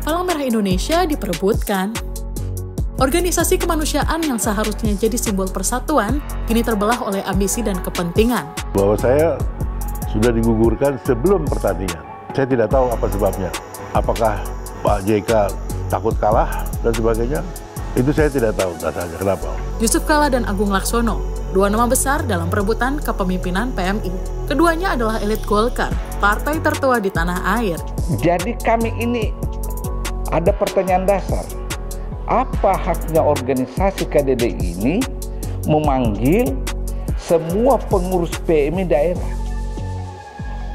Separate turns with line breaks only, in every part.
Palang Merah Indonesia diperebutkan. Organisasi kemanusiaan yang seharusnya jadi simbol persatuan, kini terbelah oleh ambisi dan kepentingan.
Bahwa saya sudah digugurkan sebelum pertandingan. Saya tidak tahu apa sebabnya. Apakah Pak JK takut kalah dan sebagainya? Itu saya tidak tahu dasarnya kenapa.
Yusuf Kalla dan Agung Laksono, dua nama besar dalam perebutan kepemimpinan PMI. Keduanya adalah elit Golkar, partai tertua di tanah air.
Jadi kami ini ada pertanyaan dasar. Apa haknya organisasi KDD ini memanggil semua pengurus PMI daerah?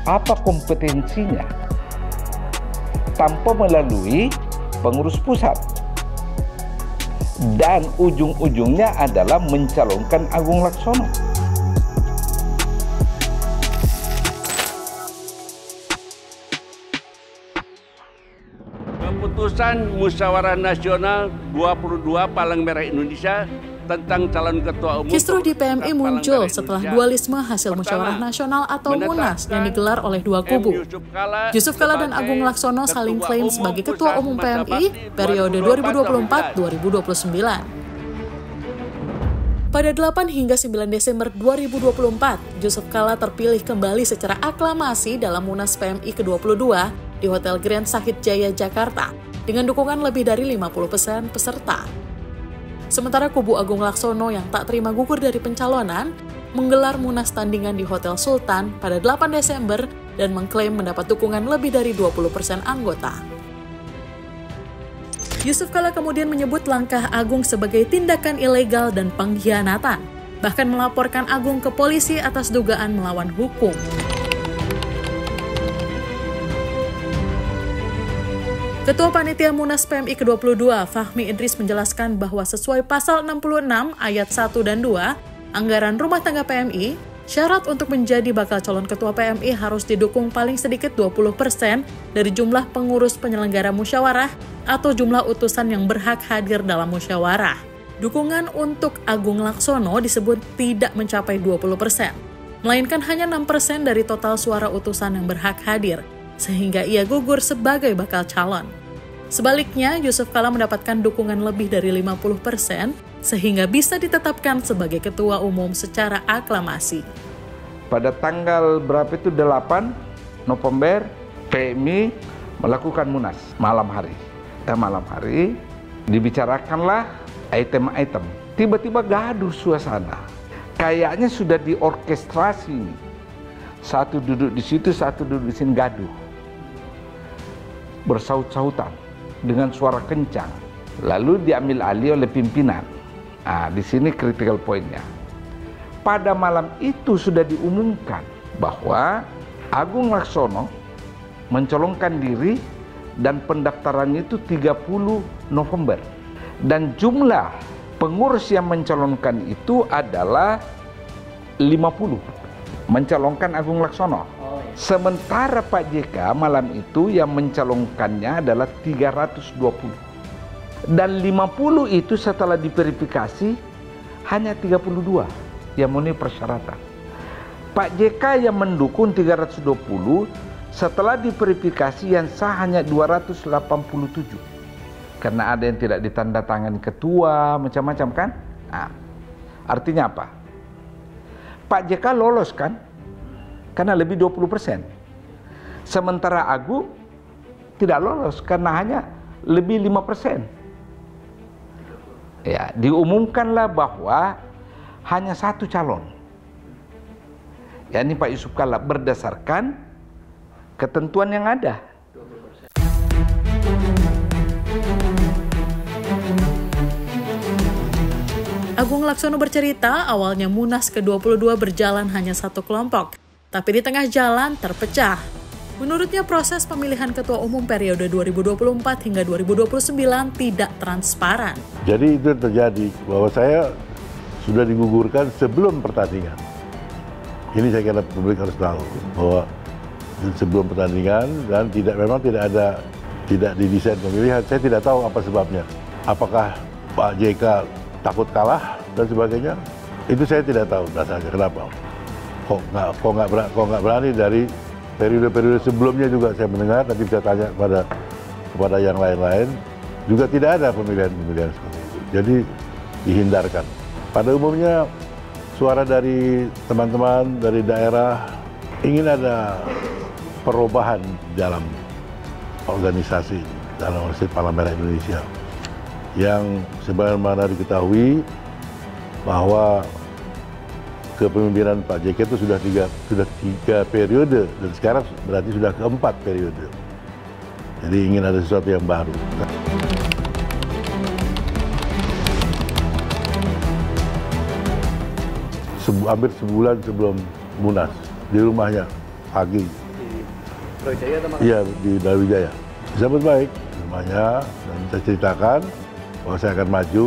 Apa kompetensinya? Tanpa melalui pengurus pusat. Dan ujung-ujungnya adalah mencalonkan Agung Laksono.
Keputusan Musyawarah Nasional 22 Palang Merah Indonesia tentang calon ketua umum.
Kisruh di PMI muncul setelah dualisme hasil Musyawarah Nasional atau Munas yang digelar oleh dua kubu. Yusuf Kalla dan Agung Laksono saling klaim sebagai ketua umum PMI periode 2024-2029. Pada 8 hingga 9 Desember 2024, Yusuf Kalla terpilih kembali secara aklamasi dalam Munas PMI ke-22 di Hotel Grand Sakit Jaya, Jakarta, dengan dukungan lebih dari 50% peserta. Sementara kubu Agung Laksono yang tak terima gugur dari pencalonan, menggelar Munas tandingan di Hotel Sultan pada 8 Desember dan mengklaim mendapat dukungan lebih dari 20% anggota. Yusuf Kalla kemudian menyebut langkah Agung sebagai tindakan ilegal dan pengkhianatan, bahkan melaporkan Agung ke polisi atas dugaan melawan hukum. Ketua Panitia Munas PMI ke-22, Fahmi Idris menjelaskan bahwa sesuai pasal 66 ayat 1 dan 2, anggaran rumah tangga PMI, syarat untuk menjadi bakal calon ketua PMI harus didukung paling sedikit 20% dari jumlah pengurus penyelenggara musyawarah atau jumlah utusan yang berhak hadir dalam musyawarah. Dukungan untuk Agung Laksono disebut tidak mencapai 20%, melainkan hanya 6% dari total suara utusan yang berhak hadir, sehingga ia gugur sebagai bakal calon. Sebaliknya, Yusuf Kalla mendapatkan dukungan lebih dari 50%, sehingga bisa ditetapkan sebagai ketua umum secara aklamasi.
Pada tanggal berapa itu 8 November, PMI melakukan Munas malam hari. Malam hari dibicarakanlah item-item. Tiba-tiba gaduh suasana. Kayaknya sudah diorkestrasi. Satu duduk di situ, satu duduk di sini, gaduh. Bersaut-sautan dengan suara kencang. Lalu diambil alih oleh pimpinan. Di sini critical point-nya. Pada malam itu sudah diumumkan bahwa Agung Laksono mencalonkan diri dan pendaftarannya itu 30 November. Dan jumlah pengurus yang mencalonkan itu adalah 50. Mencalonkan Agung Laksono. Sementara Pak JK malam itu yang mencalonkannya adalah 320. Dan 50 itu setelah diverifikasi hanya 32 yang memenuhi persyaratan. Pak JK yang mendukung 320, setelah diverifikasi yang sah hanya 287. Karena ada yang tidak ditandatangani ketua, macam-macam kan? Artinya apa? Pak JK lolos kan? Karena lebih 20%. Sementara Agung tidak lolos karena hanya lebih 5%. Ya, diumumkanlah bahwa hanya satu calon. yakni Pak Yusuf Kalla, berdasarkan ketentuan yang ada.
Agung Laksono bercerita, awalnya Munas ke-22 berjalan hanya satu kelompok, tapi di tengah jalan terpecah. Menurutnya proses pemilihan ketua umum periode 2024 hingga 2029 tidak transparan.
Jadi itu terjadi bahwa saya sudah digugurkan sebelum pertandingan. Ini saya kira publik harus tahu bahwa sebelum pertandingan dan memang tidak didesain pemilihan. Saya tidak tahu apa sebabnya. Apakah Pak JK takut kalah dan sebagainya? Itu saya tidak tahu dasarnya kenapa. Kok nggak berani dari periode-periode sebelumnya juga saya mendengar, nanti bisa tanya pada kepada yang lain-lain, juga tidak ada pemilihan-pemilihan seperti itu. Jadi dihindarkan. Pada umumnya suara dari teman-teman dari daerah ingin ada perubahan dalam organisasi Palang Merah Indonesia. Yang sebagaimana diketahui bahwa kepemimpinan Pak JK itu sudah tiga periode dan sekarang berarti sudah keempat periode. Jadi ingin ada sesuatu yang baru. Hampir sebulan sebelum Munas di rumahnya pagi.
Di Brawijaya atau mana?
Iya, di Brawijaya. Disambut baik di rumahnya dan saya ceritakan bahwa saya akan maju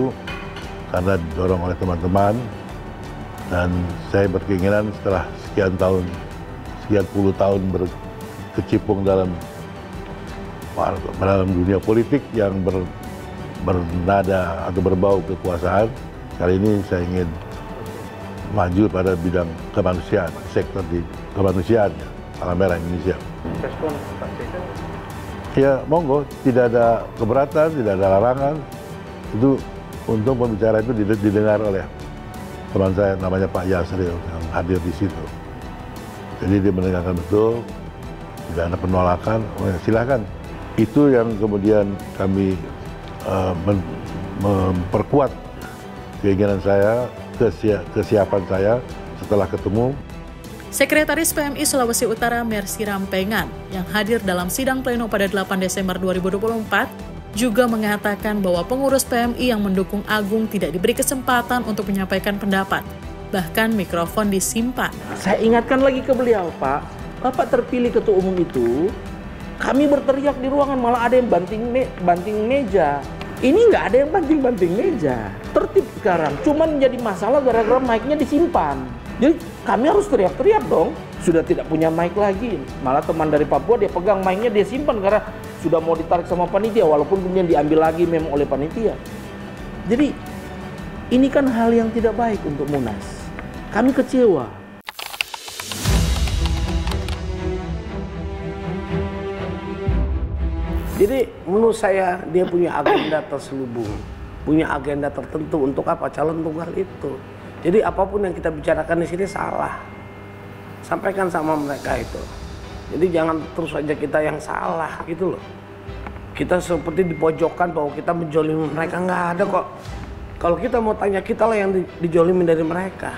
karena didorong oleh teman-teman dan saya berkeinginan setelah sekian puluh tahun berkecimpung dalam dunia politik yang bernada atau berbau kekuasaan, kali ini saya ingin maju pada bidang kemanusiaan, sektor di kemanusiaannya, Palang Merah Indonesia.
Respon Pak JK?
Ya, monggo, tidak ada keberatan, tidak ada larangan. Itu untung pembicara itu didengar oleh teman saya namanya Pak Yasril yang hadir di situ. Jadi dia mendengarkan betul, tidak ada penolakan, oh ya, silakan. Itu yang kemudian kami memperkuat keinginan saya, kesiapan saya setelah ketemu.
Sekretaris PMI Sulawesi Utara Mercy Rampengan yang hadir dalam sidang pleno pada 8 Desember 2024 juga mengatakan bahwa pengurus PMI yang mendukung Agung tidak diberi kesempatan untuk menyampaikan pendapat. Bahkan mikrofon disimpan.
Saya ingatkan lagi ke beliau, Pak. Bapak terpilih ketua umum itu, kami berteriak di ruangan, malah ada yang banting meja. Ini nggak ada yang banting meja. Tertib sekarang. Cuman jadi masalah gara-gara mic-nya disimpan. Jadi kami harus teriak-teriak dong. Sudah tidak punya mic lagi. Malah teman dari Papua dia pegang mic-nya, dia simpan karena sudah mau ditarik sama panitia, walaupun kemudian diambil lagi memang oleh panitia. Jadi ini kan hal yang tidak baik untuk Munas. Kami kecewa.
Jadi menurut saya dia punya agenda terselubung, punya agenda tertentu untuk apa calon tunggal itu. Jadi apapun yang kita bicarakan di sini salah, sampaikan sama mereka itu. Jadi jangan terus saja kita yang salah gitu loh. Kita seperti dipojokkan bahwa kita menjolimi mereka, nggak ada kok. Kalau kita mau tanya, kita lah yang dijolimin dari mereka.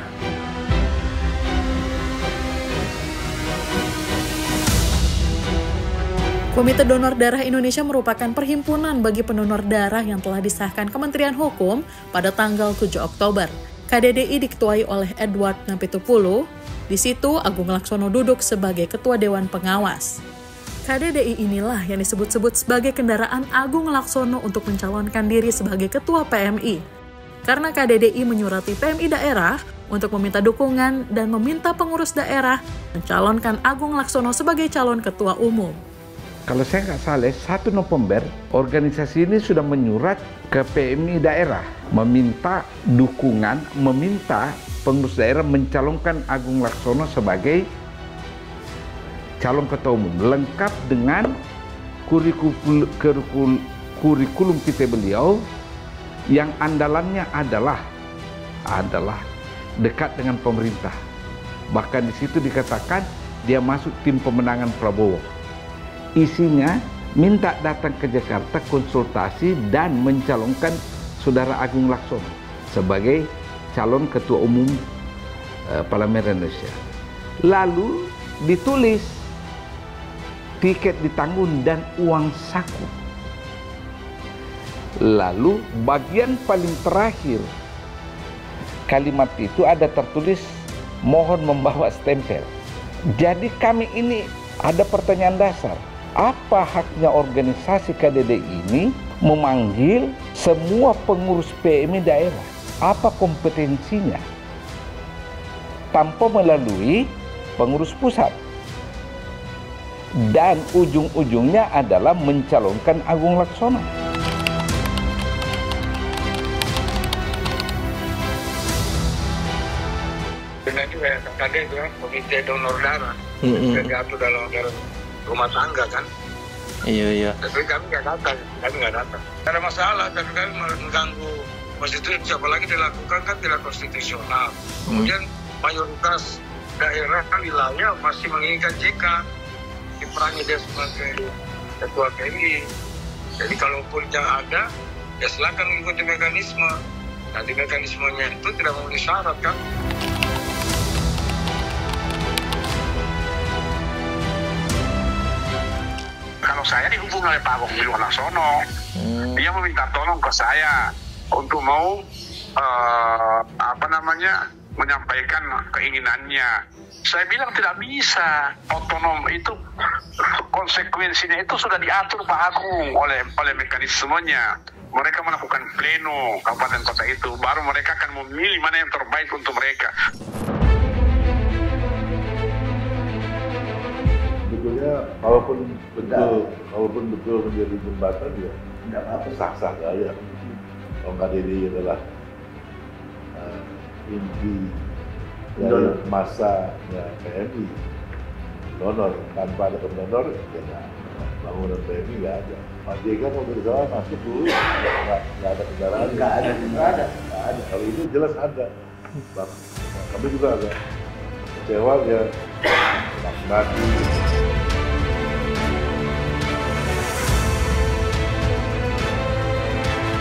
Komite Donor Darah Indonesia merupakan perhimpunan bagi pendonor darah yang telah disahkan Kementerian Hukum pada tanggal 7 Oktober. KDDI diketuai oleh Edward Nampitupulu. Di situ Agung Laksono duduk sebagai Ketua Dewan Pengawas. KDDI inilah yang disebut-sebut sebagai kendaraan Agung Laksono untuk mencalonkan diri sebagai Ketua PMI. Karena KDDI menyurati PMI daerah untuk meminta dukungan dan meminta pengurus daerah mencalonkan Agung Laksono sebagai calon Ketua Umum.
Kalau saya nggak salah, 1 November organisasi ini sudah menyurat ke PMI daerah, meminta dukungan, meminta pengurus daerah mencalonkan Agung Laksono sebagai calon ketua umum, lengkap dengan kurikulum vitae beliau yang andalannya adalah dekat dengan pemerintah. Bahkan di situ dikatakan dia masuk tim pemenangan Prabowo. Isinya minta datang ke Jakarta konsultasi dan mencalonkan Saudara Agung Laksono sebagai calon ketua umum Palang Merah Indonesia. Lalu ditulis tiket ditanggung dan uang saku. Lalu bagian paling terakhir kalimat itu ada tertulis mohon membawa stempel. Jadi kami ini ada pertanyaan dasar. Apa haknya organisasi KDDI ini memanggil semua pengurus PMI daerah? Apa kompetensinya? Tanpa melalui pengurus pusat. Dan ujung-ujungnya adalah mencalonkan Agung Laksono.
Benar juga yang kaget itu kan, komite donor darah. Yang diatur dalam rumah tangga kan.
Iya.
Tapi kami nggak datang. Tidak ada masalah, tapi kami mengganggu konstitusi, apalagi dilakukan kan tidak konstitusional. Kemudian mayoritas daerah wilayah masih menginginkan JK diperangi dia sebagai ketua PMI. Jadi kalaupun yang ada, ya silakan mengikuti mekanisme. Nanti mekanismenya itu tidak memenuhi syarat kan. Kalau saya dihubungi oleh Pak Agung Laksono, dia meminta tolong ke saya untuk mau menyampaikan keinginannya. Saya bilang tidak bisa, otonom itu konsekuensinya itu sudah diatur Pak Agung oleh mekanismenya. Mereka melakukan pleno kabupaten kota itu, baru mereka akan memilih mana yang terbaik untuk mereka.
Sebetulnya kalaupun betul menjadi jembatan ya tidak apa sah-sah saja. Kalau KDDI adalah inti dari masanya PMI, donor, tanpa ada pendonor ya bangunan PMI nggak ada. Pak JK mau bersama masuk dulu nggak ada kendaraan, nggak ada. Kalau itu jelas ada. Kami juga agak kecewa ya nanti.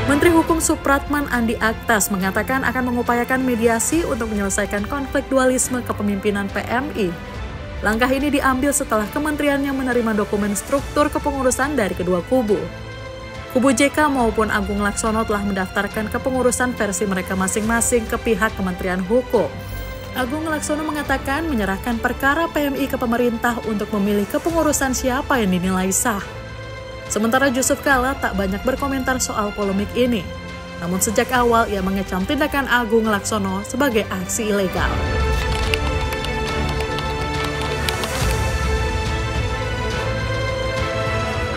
Menteri Hukum Supratman Andi Aktas mengatakan akan mengupayakan mediasi untuk menyelesaikan konflik dualisme kepemimpinan PMI. Langkah ini diambil setelah kementeriannya menerima dokumen struktur kepengurusan dari kedua kubu. Kubu JK maupun Agung Laksono telah mendaftarkan kepengurusan versi mereka masing-masing ke pihak Kementerian Hukum. Agung Laksono mengatakan menyerahkan perkara PMI ke pemerintah untuk memilih kepengurusan siapa yang dinilai sah. Sementara Yusuf Kala tak banyak berkomentar soal polemik ini. Namun sejak awal ia mengecam tindakan Agung Laksono sebagai aksi ilegal.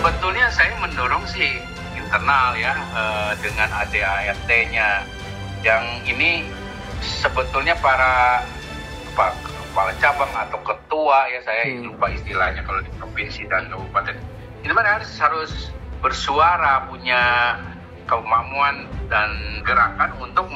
Sebetulnya saya mendorong sih internal ya dengan ADART-nya. Yang ini sebetulnya para kepala cabang atau ketua ya, saya lupa istilahnya kalau di provinsi dan kabupaten. Ini harus bersuara, punya kemampuan dan gerakan untuk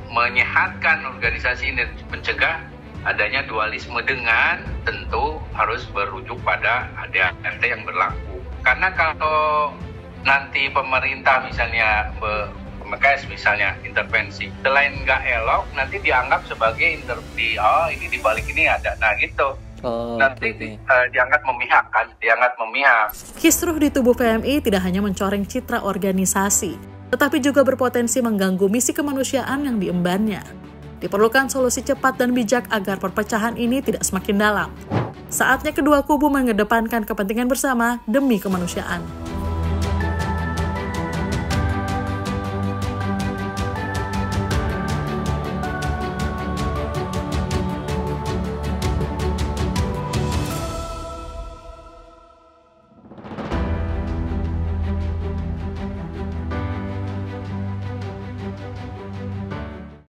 menyehatkan organisasi ini, mencegah adanya dualisme dengan tentu harus berujuk pada ADART yang berlaku. Karena kalau nanti pemerintah misalnya PMKS misalnya intervensi, selain nggak elok nanti dianggap sebagai ini dibalik ini ada, nah gitu. Nanti dianggap memihak.
Kisruh di tubuh PMI tidak hanya mencoreng citra organisasi, tetapi juga berpotensi mengganggu misi kemanusiaan yang diembannya. Diperlukan solusi cepat dan bijak agar perpecahan ini tidak semakin dalam. Saatnya kedua kubu mengedepankan kepentingan bersama demi kemanusiaan.